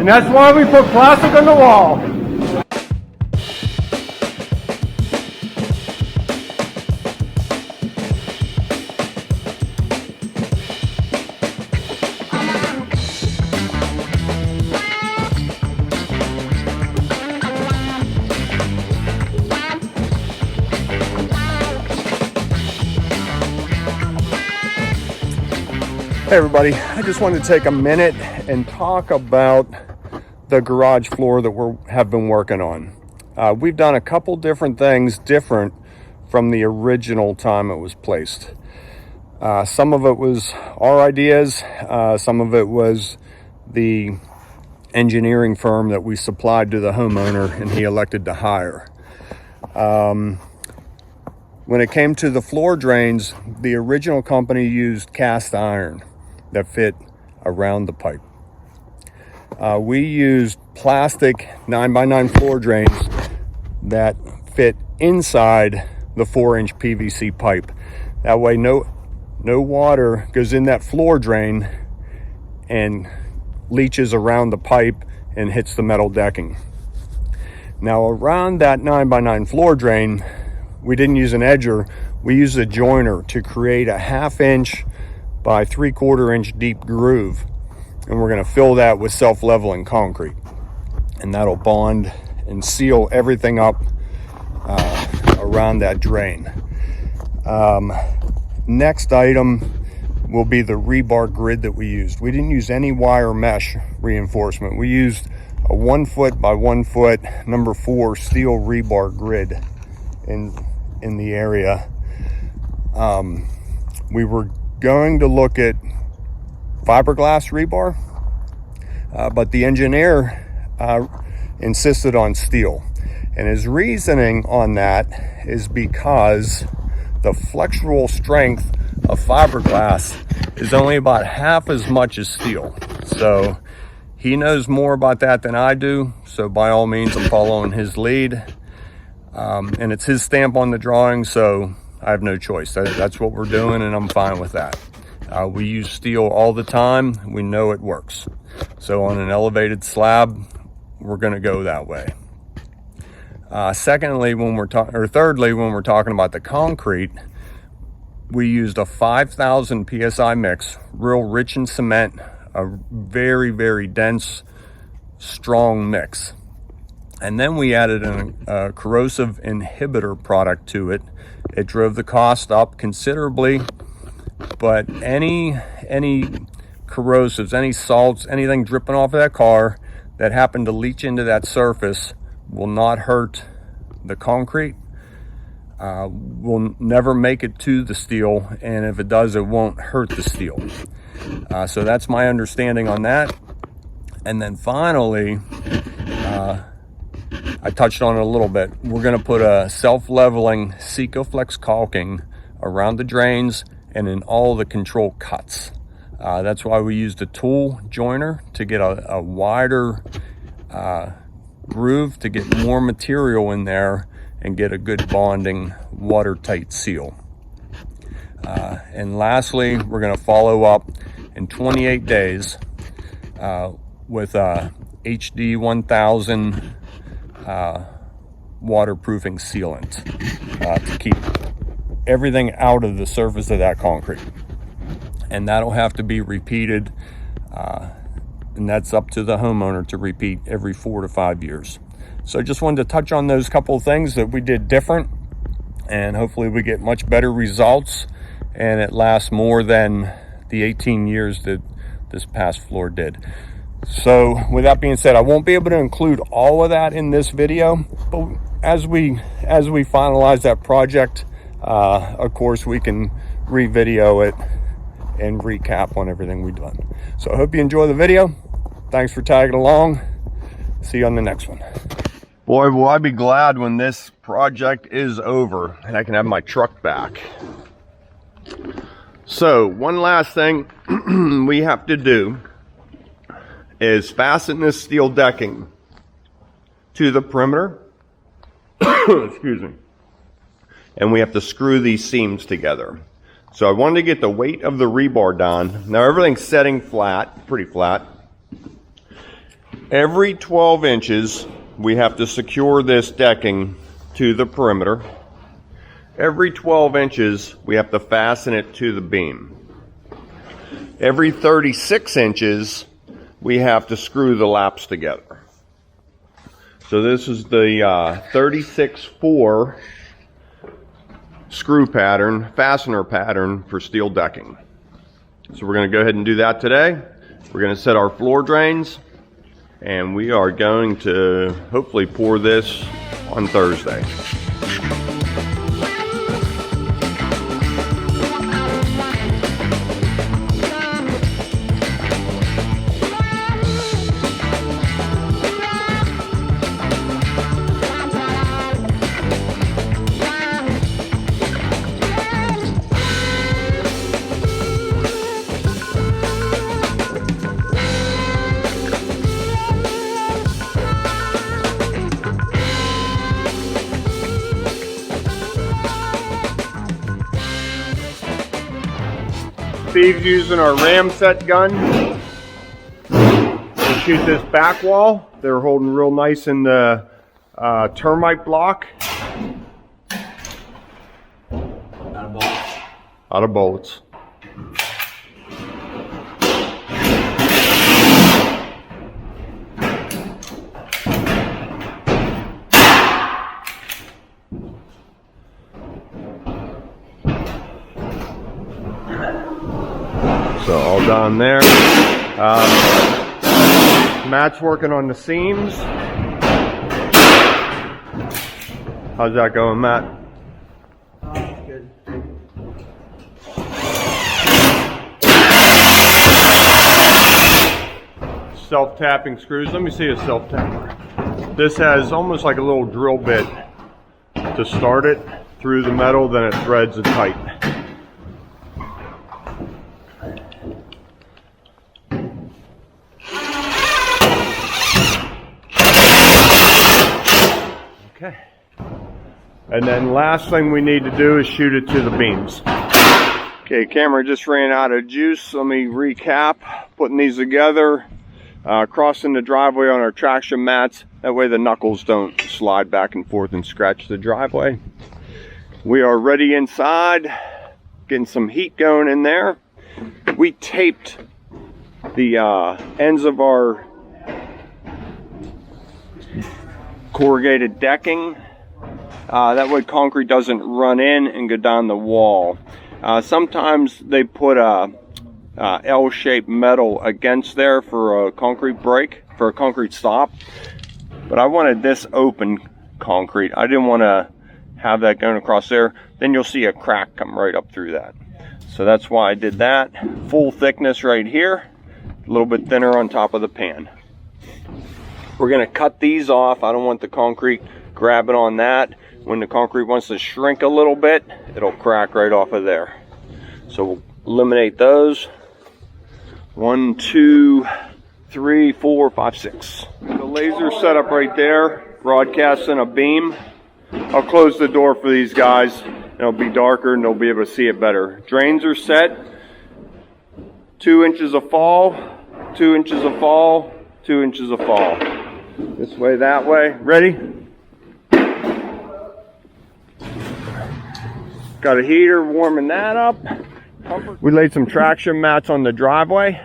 And that's why we put plastic on the wall. Hey everybody, I just wanted to take a minute and talk about the garage floor that we have been working on. We've done a couple different things different from the original time it was placed. Some of it was our ideas, some of it was the engineering firm that we supplied to the homeowner and he elected to hire. When it came to the floor drains, the original company used cast iron that fit around the pipe. We used plastic 9x9 floor drains that fit inside the 4-inch PVC pipe. That way no water goes in that floor drain and leaches around the pipe and hits the metal decking. Now around that 9x9 floor drain, we didn't use an edger, we used a joiner to create a 1/2 inch by 3/4 inch deep groove. And we're gonna fill that with self-leveling concrete. And that'll bond and seal everything up around that drain. Next item will be the rebar grid that we used. We didn't use any wire mesh reinforcement. We used a 1 foot by 1 foot number 4 steel rebar grid in the area. We were going to look at fiberglass rebar, but the engineer insisted on steel. And his reasoning on that is because the flexural strength of fiberglass is only about half as much as steel. So he knows more about that than I do. So by all means, I'm following his lead. And it's his stamp on the drawing, so I have no choice. That's what we're doing, and I'm fine with that. We use steel all the time. We know it works. So on an elevated slab, we're going to go that way. Thirdly, when we're talking about the concrete, we used a 5,000 PSI mix, real rich in cement, a very, very dense, strong mix. And then we added a corrosive inhibitor product to it. It drove the cost up considerably, but any corrosives, any salts, anything dripping off of that car that happened to leach into that surface will not hurt the concrete, will never make it to the steel, and if it does, it won't hurt the steel. So that's my understanding on that. And then finally, I touched on it a little bit. We're going to put a self-leveling Secoflex caulking around the drains and in all the control cuts. That's why we used a tool joiner to get a wider groove to get more material in there and get a good bonding watertight seal. And lastly, we're going to follow up in 28 days with a HD 1000 waterproofing sealant to keep everything out of the surface of that concrete. And that'll have to be repeated, and that's up to the homeowner to repeat every 4 to 5 years. So just wanted to touch on those couple of things that we did different, and hopefully we get much better results and it lasts more than the 18 years that this past floor did. So with that being said, I won't be able to include all of that in this video, but as we finalize that project, of course we can re-video it and recap on everything we've done. So I hope you enjoy the video. Thanks for tagging along. See you on the next one. Boy, will I be glad when this project is over and I can have my truck back. So one last thing we have to do is fasten this steel decking to the perimeter. Excuse me. And we have to screw these seams together. So I wanted to get the weight of the rebar done. Now everything's setting flat, pretty flat. Every 12 inches, we have to secure this decking to the perimeter. Every 12 inches, we have to fasten it to the beam. Every 36 inches, we have to screw the laps together. So this is the 36-4 screw pattern, fastener pattern for steel decking. So we're going to go ahead and do that today. We're going to set our floor drains, and we are going to hopefully pour this on Thursday. Steve's using our ram set gun to shoot this back wall. They're holding real nice in the termite block. Out of bullets. Out of bullets. So all done there. Matt's working on the seams. How's that going, Matt? Good. Self-tapping screws. Let me see a self-tapper. This has almost like a little drill bit to start it through the metal, then it threads it tight. Okay. And then last thing we need to do is shoot it to the beams. Okay, camera just ran out of juice. Let me recap. Putting these together, crossing the driveway on our traction mats. That way the knuckles don't slide back and forth and scratch the driveway. We are ready inside. Getting some heat going in there. We taped the ends of our corrugated decking. That way concrete doesn't run in and go down the wall. Sometimes they put a L-shaped metal against there for a concrete break, for a concrete stop. But I wanted this open concrete. I didn't want to have that going across there. Then you'll see a crack come right up through that. So that's why I did that. Full thickness right here, a little bit thinner on top of the pan. We're going to cut these off. I don't want the concrete grabbing on that. When the concrete wants to shrink a little bit, it'll crack right off of there. So we'll eliminate those. 1, 2, 3, 4, 5, 6. The laser setup right there, broadcasting a beam. I'll close the door for these guys. It'll be darker and they'll be able to see it better. Drains are set. 2 inches of fall, 2 inches of fall, 2 inches of fall. This way, that way. Ready? Got a heater warming that up. We laid some traction mats on the driveway.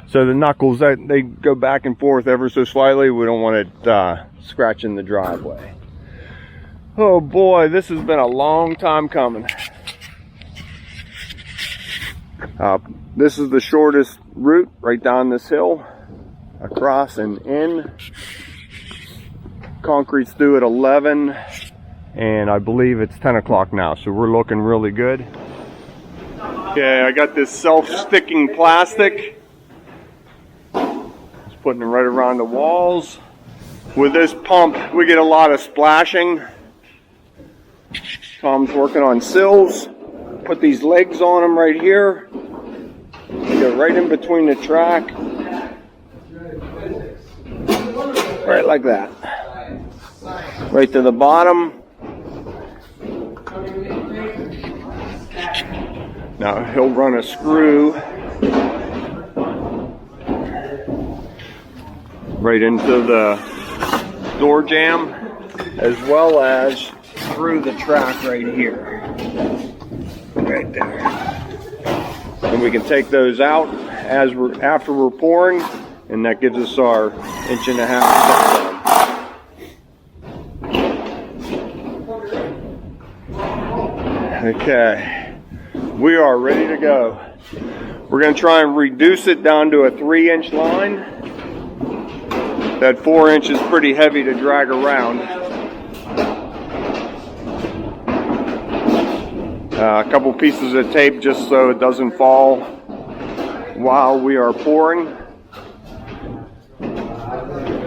So the knuckles, they go back and forth ever so slightly. We don't want it scratching the driveway. Oh boy, this has been a long time coming. This is the shortest route right down this hill, across and in. Concrete's due at 11, and I believe it's 10 o'clock now, so we're looking really good. Okay, I got this self-sticking plastic. Just putting it right around the walls. With this pump, we get a lot of splashing. Tom's working on sills. Put these legs on them right here. Go right in between the track. Right like that. Right to the bottom. Now he'll run a screw right into the door jamb, as well as through the track right here. Right there. And we can take those out after we're pouring, and that gives us our 1.5 inch. Okay, we are ready to go. We're going to try and reduce it down to a 3-inch line. That 4-inch is pretty heavy to drag around. A couple pieces of tape just so it doesn't fall while we are pouring.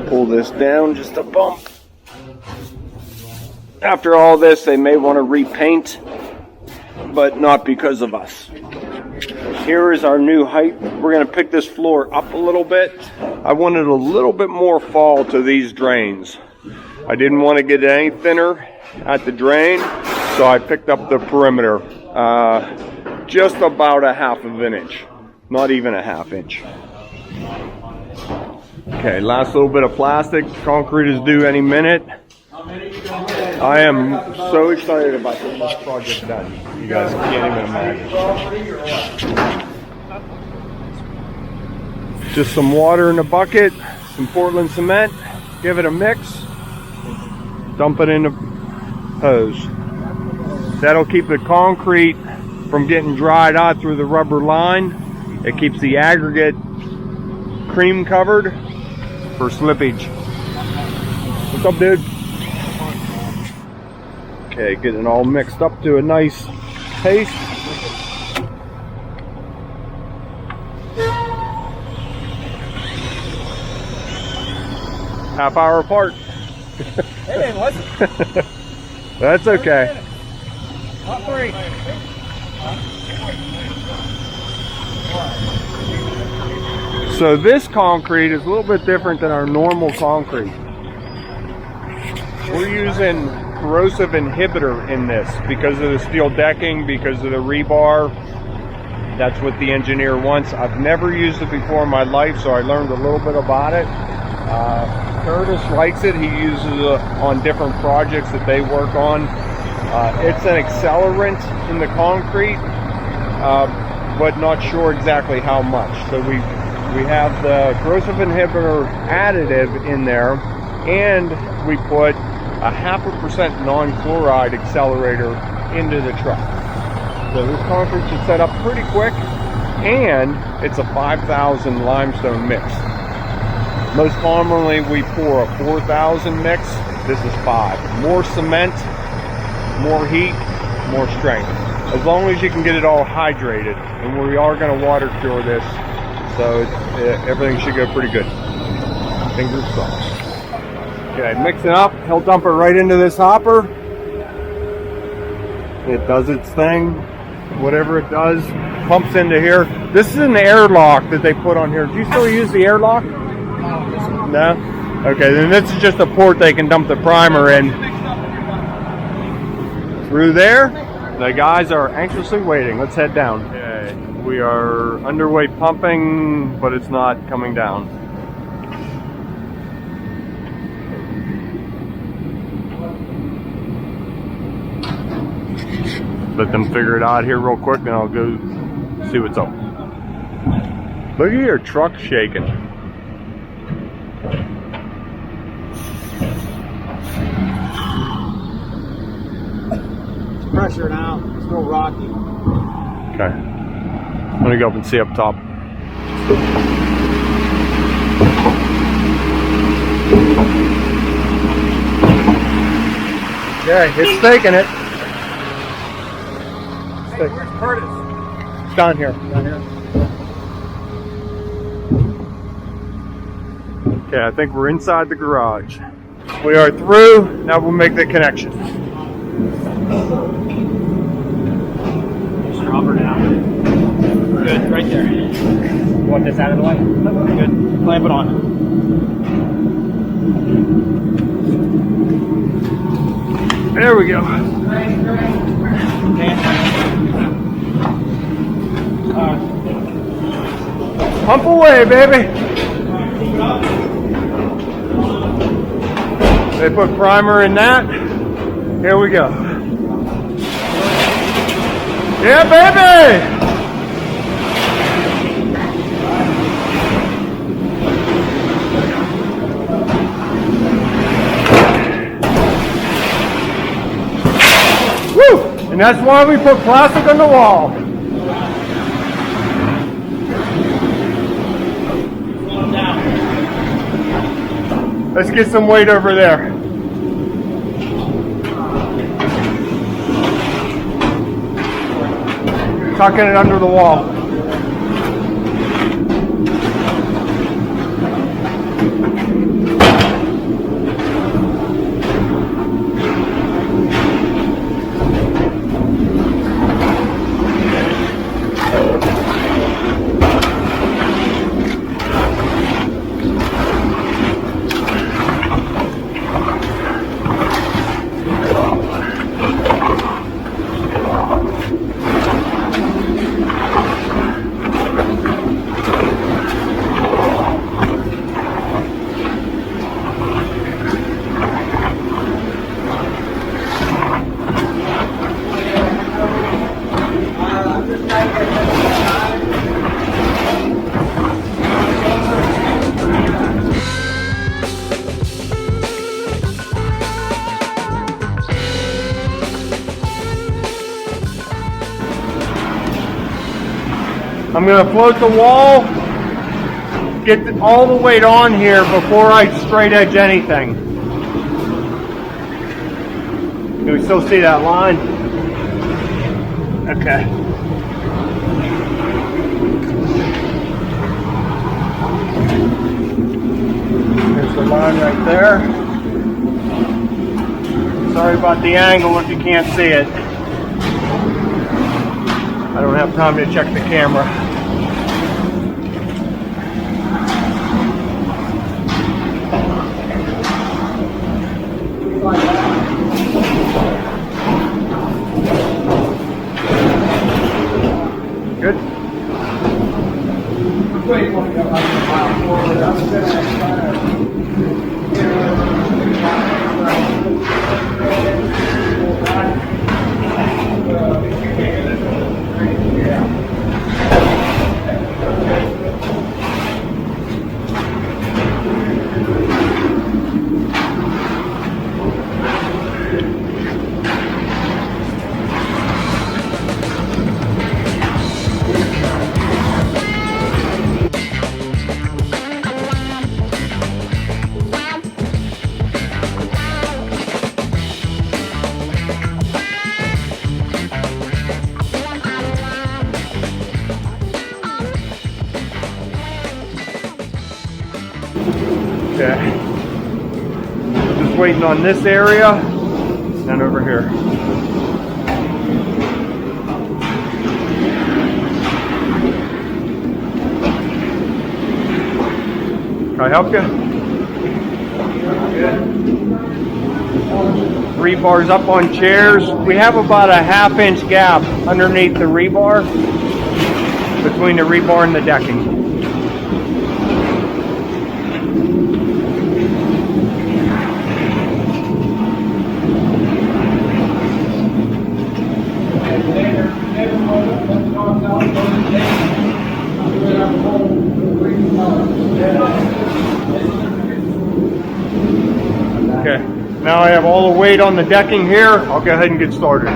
Pull this down just a bump. After all this, they may want to repaint, but not because of us. Here is our new height. We're going to pick this floor up a little bit. I wanted a little bit more fall to these drains. I didn't want to get any thinner at the drain, so I picked up the perimeter just about a 1/2 inch, not even a 1/2 inch. Okay, last little bit of plastic. Concrete is due any minute. I am so excited about getting this project done. You guys can't even imagine. Just some water in a bucket, some Portland cement, give it a mix, dump it in the hose. That'll keep the concrete from getting dried out through the rubber line. It keeps the aggregate cream covered for slippage. What's up, dude? Okay, getting it all mixed up to a nice paste. Half hour apart. It wasn't. That's okay. Not 3. So this concrete is a little bit different than our normal concrete. We're using corrosive inhibitor in this because of the steel decking, because of the rebar. That's what the engineer wants. I've never used it before in my life, so I learned a little bit about it. Curtis likes it. He uses it on different projects that they work on. It's an accelerant in the concrete, but not sure exactly how much. So we have the corrosive inhibitor additive in there, and we put a 0.5% non-chloride accelerator into the truck. So this concrete should set up pretty quick, and it's a 5,000 limestone mix. Most commonly we pour a 4,000 mix. This is 5. More cement, more heat, more strength. As long as you can get it all hydrated, and we are going to water cure this, so everything should go pretty good. Fingers crossed. Okay, mix it up. He'll dump it right into this hopper. It does its thing. Whatever it does, pumps into here. This is an airlock that they put on here. Do you still use the airlock? No? Okay, then this is just a port they can dump the primer in. Through there, the guys are anxiously waiting. Let's head down. Okay, we are underway pumping, but it's not coming down. Let them figure it out here real quick, then I'll go see what's up. Look at your truck shaking. It's pressure now. It's still rocky. Okay. I'm gonna go up and see up top. Okay, it's taking it. Hey, where's Curtis? It's down here. Down here. Okay, I think we're inside the garage. We are through. Now we'll make the connection. Just rubber now. Good, right there. You want this out of the way? Good. Clamp it on. There we go. Okay. Pump away, baby. They put primer in that. Here we go. Yeah, baby! Woo! And that's why we put plastic on the wall. Let's get some weight over there. Tucking it under the wall. I'm going to float the wall, get all the weight on here before I straight edge anything. Can we still see that line? Okay. There's the line right there. Sorry about the angle if you can't see it. I don't have time to check the camera. Good. Okay. Just waiting on this area and over here. Can I help you? Rebar's up on chairs. We have about a ½ inch gap underneath the rebar, between the rebar and the decking. Okay, now I have all the weight on the decking here. I'll go ahead and get started.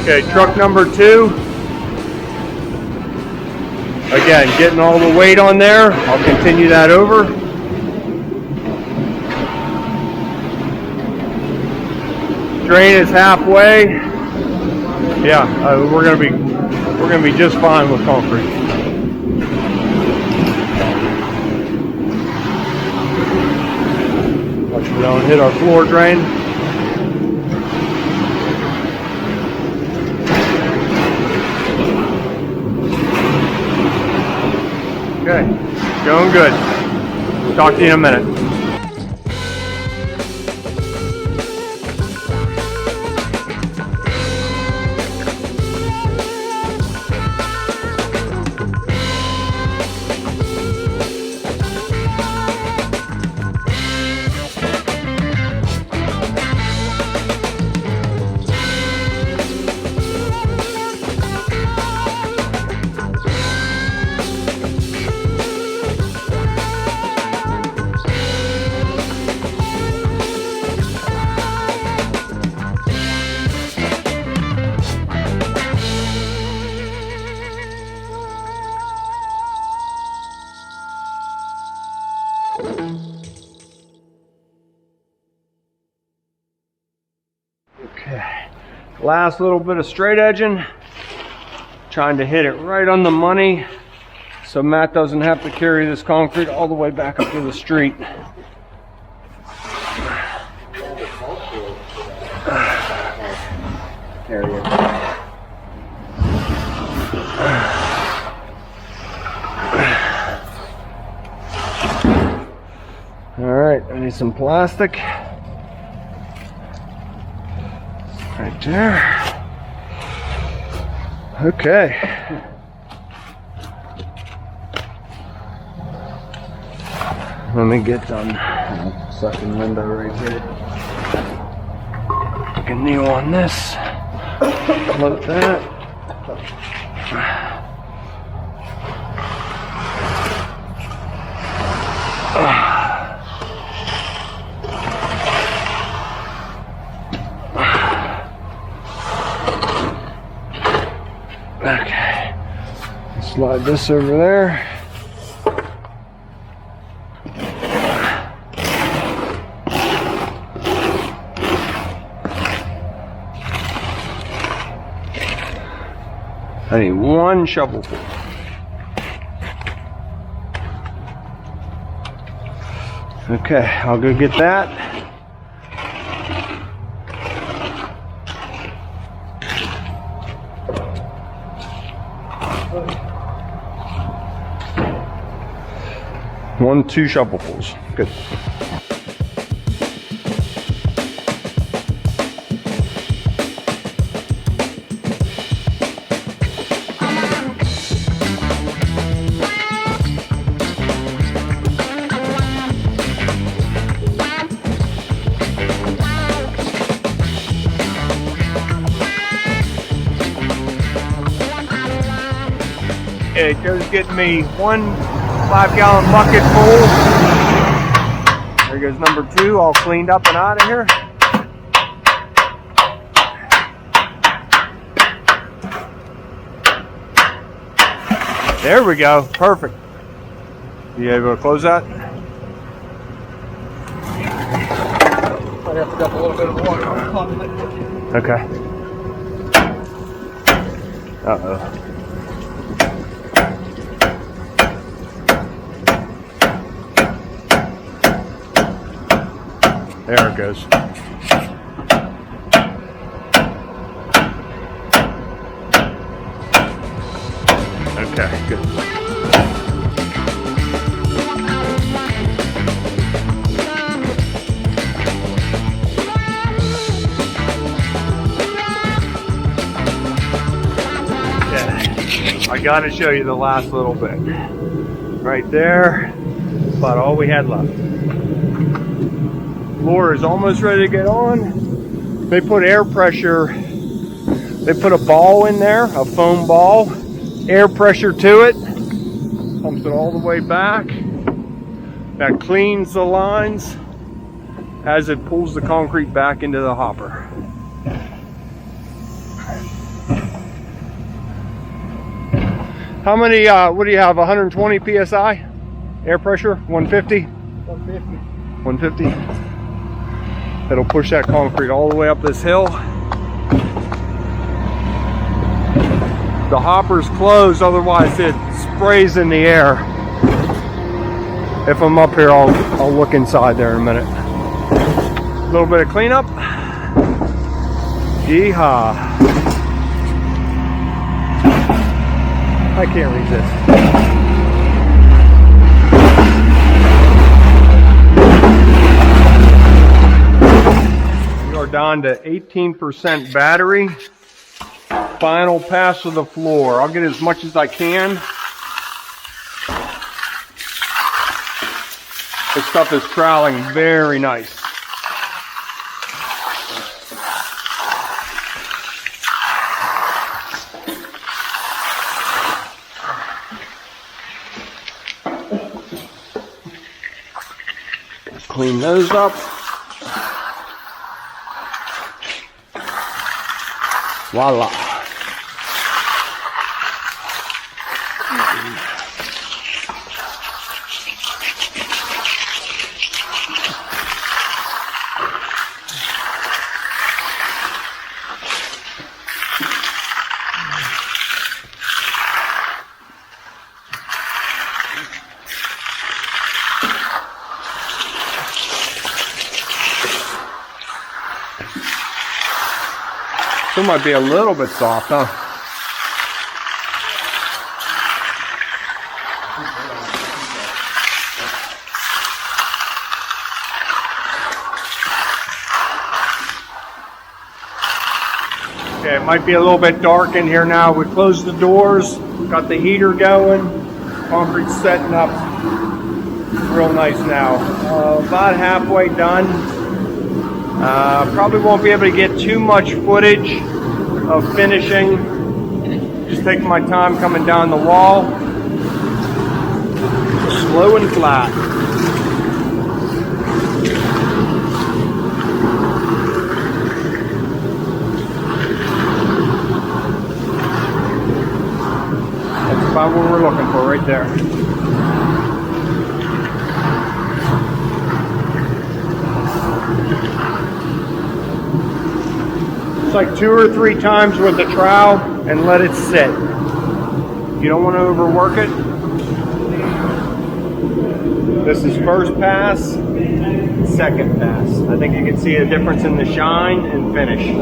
Okay, truck number 2. Again, getting all the weight on there. I'll continue that over. Drain is halfway. Yeah, we're gonna be just fine with concrete. Watch we don't hit our floor drain. Okay, going good. Talk to you in a minute. Okay, last little bit of straight edging, trying to hit it right on the money so Matt doesn't have to carry this concrete all the way back up to the street. There you go. All right, I need some plastic. Right there. Okay. Let me get done. Second window right here. Take a knee on this. Load that. Okay, slide this over there. I need one shovelful. Okay, I'll go get that. One, 2 shovelfuls. Good. Okay, Joe's getting me 1 5-gallon bucket full. There goes number 2, all cleaned up and out of here. There we go, perfect. You able to close that? Might have to dump a little bit of water on it. Okay. Uh-oh. There it goes. Okay, good. Yeah, I gotta show you the last little bit. Right there, about all we had left. Floor is almost ready to get on. They put air pressure, they put a ball in there, a foam ball, air pressure to it, pumps it all the way back. That cleans the lines as it pulls the concrete back into the hopper. How many, what do you have, 120 PSI? Air pressure, 150? 150. 150. It'll push that concrete all the way up this hill. The hopper's closed, otherwise it sprays in the air. If I'm up here, I'll look inside there in a minute. A little bit of cleanup. Yeehaw. I can't resist. We are down to 18% battery. Final pass of the floor. I'll get as much as I can. This stuff is troweling very nice. Clean those up. Voila. Still might be a little bit soft, huh? Okay, it might be a little bit dark in here now. We closed the doors, got the heater going, concrete's setting up real nice now. About halfway done. Probably won't be able to get too much footage of finishing. Just taking my time coming down the wall. Slow and flat. That's about what we're looking for right there. It's like 2 or 3 times with the trowel and let it sit. You don't want to overwork it. This is first pass, second pass. I think you can see a difference in the shine and finish.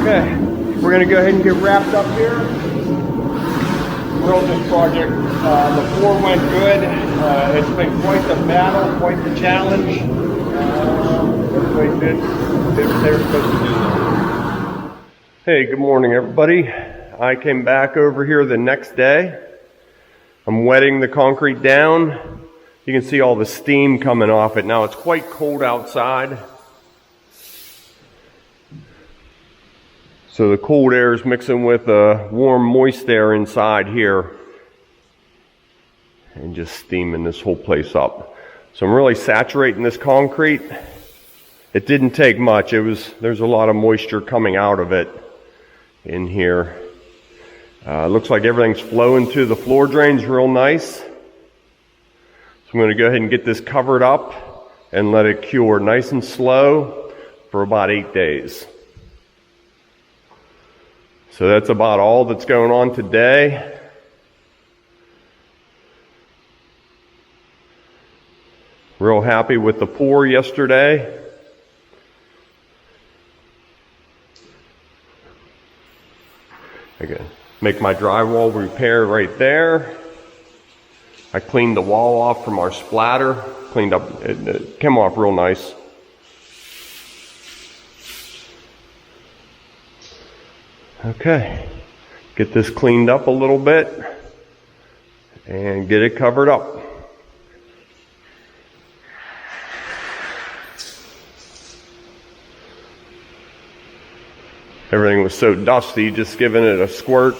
Okay, we're going to go ahead and get wrapped up here. Build this project. The floor went good. It's been quite the battle, quite the challenge. Everybody did what they were supposed to do. Hey, good morning, everybody. I came back over here the next day. I'm wetting the concrete down. You can see all the steam coming off it. Now it's quite cold outside. So the cold air is mixing with the warm, moist air inside here and just steaming this whole place up. So I'm really saturating this concrete. It didn't take much. There's a lot of moisture coming out of it in here. Looks like everything's flowing through the floor drains real nice. So I'm going to go ahead and get this covered up and let it cure nice and slow for about 8 days. So that's about all that's going on today. Real happy with the pour yesterday. Again, make my drywall repair right there. I cleaned the wall off from our splatter. Cleaned up, it came off real nice. Okay, get this cleaned up a little bit and get it covered up. Everything was so dusty, just giving it a squirt.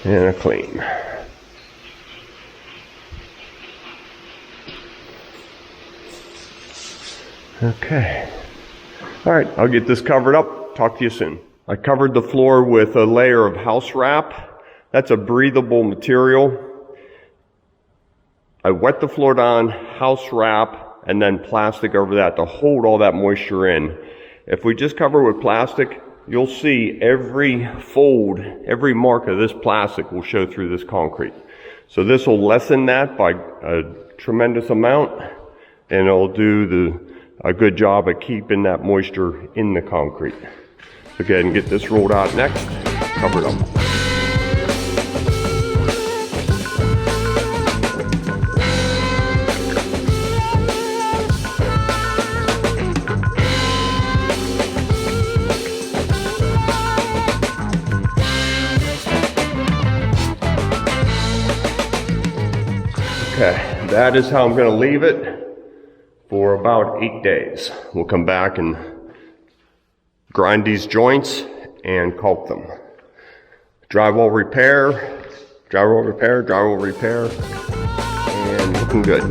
and a clean. Okay. All right, I'll get this covered up. Talk to you soon. I covered the floor with a layer of house wrap. That's a breathable material. I wet the floor down, house wrap, and then plastic over that to hold all that moisture in. If we just cover with plastic, you'll see every fold, every mark of this plastic will show through this concrete. So this will lessen that by a tremendous amount, and it'll do a good job of keeping that moisture in the concrete. So go ahead and get this rolled out next, cover it up. Okay, that is how I'm going to leave it for about 8 days. We'll come back and grind these joints and caulk them. Drywall repair, drywall repair, drywall repair, and looking good.